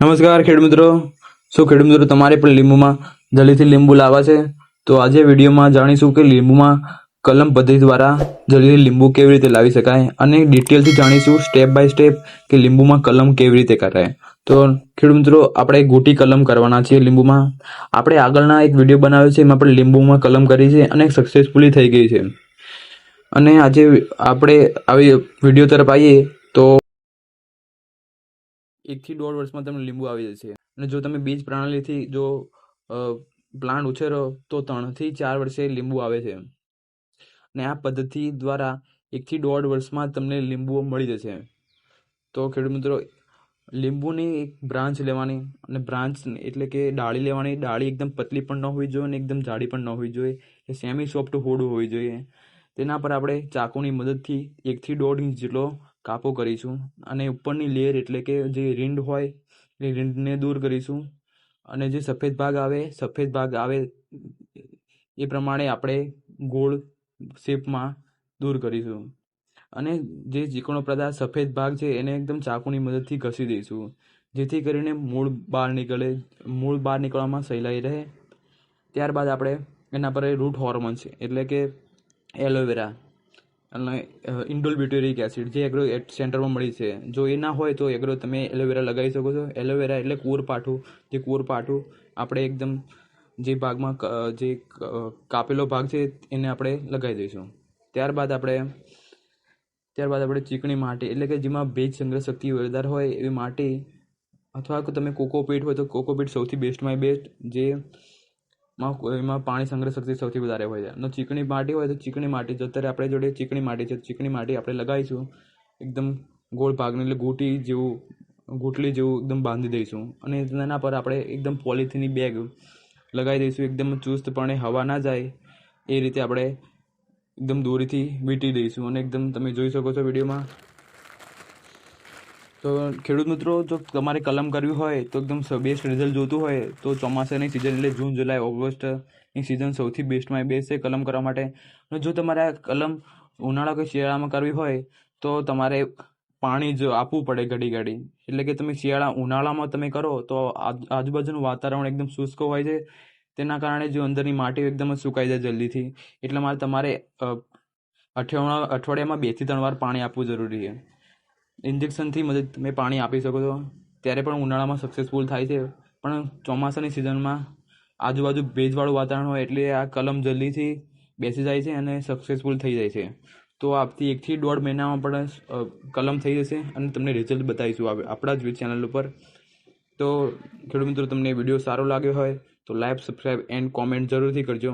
નમસ્કાર ખેડૂત મિત્રો. શું ખેડૂત મિત્રો તમારે પણ લીંબુમાં જલ્દીથી લીંબુ લાવવા છે? તો આજે વિડીયોમાં જાણીશું કે લીંબુમાં કલમ પદ્ધતિ દ્વારા જલ્દીથી લીંબુ કેવી રીતે લાવી શકાય અને ડિટેલથી જાણીશું સ્ટેપ બાય સ્ટેપ કે લીંબુમાં કલમ કેવી રીતે કરાય. તો ખેડૂત મિત્રો, આપણે ગોટી કલમ કરવાના છીએ લીંબુમાં. આપણે આગળના એક વિડીયો બનાવ્યો છે, એમાં પણ લીંબુમાં કલમ કરી છે અને સક્સેસફુલી થઈ ગઈ છે. અને આજે આપણે આવી વિડીયો તરફ આવીએ તો 1 થી 1.5 વર્ષમાં તમને લીંબુ આવી જશે. અને જો તમે બીજ પ્રણાલીથી જો પ્લાન્ટ ઉછેરો તો 3 થી 4 વર્ષે લીંબુ આવે છે. અને આ પદ્ધતિ દ્વારા 1 થી 1.5 વર્ષમાં તમને લીંબુ મળી જશે. તો ખેડૂત મિત્રો, લીંબુની એક બ્રાન્ચ લેવાની, અને બ્રાન્ચ એટલે કે ડાળી લેવાની. ડાળી એકદમ પતલી પણ ન હોવી જોઈએ અને એકદમ જાડી પણ ન હોવી જોઈએ, એ સેમી સોફ્ટ હોડું હોવી જોઈએ. તેના પર આપણે ચાકુની મદદથી 1 થી 1.5 ઇંચ જેટલો કાપો કરીશું અને ઉપરની લેયર એટલે કે જે રીંડ હોય એ રીંડને દૂર કરીશું. અને જે સફેદ ભાગ આવે એ પ્રમાણે આપણે ગોળ શેપમાં દૂર કરીશું. અને જે ચીકણો પદાર્થ સફેદ ભાગ છે એને એકદમ ચાકુની મદદથી ઘસી દઈશું, જેથી કરીને મૂળ બહાર નીકળવામાં સહેલાઈ રહે. ત્યારબાદ આપણે એના પર રૂટ હોર્મોન્સ એટલે કે એલોવેરા અને ઇન્ડોલ બ્યુટેરિક એસિડ જે એગ્રો સેન્ટરમાં મળી છે, જો એ ના હોય તો તમે એલોવેરા લગાવી શકો છો. એલોવેરા એટલે કૂરપાઠું આપણે એકદમ જે ભાગમાં જે કાપેલો ભાગ છે એને આપણે લગાવી દઈશું. ત્યારબાદ આપણે ચીકણી માટી એટલે કે જેમાં ભેજ સંગ્રહ શક્તિ વધારે હોય એવી માટી, અથવા તમે કોકોપીટ હોય તો કોકોપીટ સૌથી બેસ્ટમાં બેસ્ટ, જે એમાં પાણી સંગ્રહ શક્તિ સૌથી વધારે હોય છે. અને ચીકણી માટી હોય તો ચીકણી માટી, જો અત્યારે આપણે જોડે ચીકણી માટી છે, ચીકણી માટી આપણે લગાવીશું એકદમ ગોળ ભાગને, એટલે ગોટલી જેવું એકદમ બાંધી દઈશું. અને તેના પર આપણે એકદમ પોલિથીનની બેગ લગાવી દઈશું, એકદમ ચુસ્તપણે હવા ના જાય એ રીતે આપણે એકદમ દોરીથી વીંટી દઈશું. અને એકદમ તમે જોઈ શકો છો વિડીયોમાં. તો ખેડૂત મિત્રો, જો તમારે કલમ કરવી હોય તો એકદમ બેસ્ટ રિઝલ્ટ જોતું હોય તો ચોમાસાની સિઝન એટલે જૂન, જુલાઈ, ઓગસ્ટની સિઝન સૌથી બેસ્ટમાં બેસ્ટ છે કલમ કરવા માટે. અને જો તમારે આ કલમ ઉનાળા કે શિયાળામાં કરવી હોય તો તમારે પાણી જ આપવું પડે ઘડી. એટલે કે તમે ઉનાળામાં તમે કરો તો આજુબાજુનું વાતાવરણ એકદમ શુષ્ક હોય છે, તેના કારણે જો અંદરની માટી એકદમ જ સુકાઈ જાય જલ્દીથી. એટલે તમારે અઠવાડિયામાં 2 થી 3 વાર પાણી આપવું જરૂરી છે. ઇન્જેક્શનથી મદદ તમે પાણી આપી શકો છો, ત્યારે પણ ઉનાળામાં સક્સેસફુલ થાય છે. પણ ચોમાસાની સિઝનમાં આજુબાજુ ભેજવાળું વાતાવરણ હોય એટલે આ કલમ જલ્દીથી બેસી જાય છે અને સક્સેસફુલ થઈ જાય છે. તો આપથી 1 થી 1.5 મહિનામાં પણ કલમ થઈ જશે અને તમને રિઝલ્ટ બતાવીશું આપણા જ ચેનલ ઉપર. તો ખેડૂત મિત્રો, તમને વિડીયો સારો લાગ્યો હોય તો લાઈક, સબસ્ક્રાઈબ એન્ડ કોમેન્ટ જરૂરથી કરજો.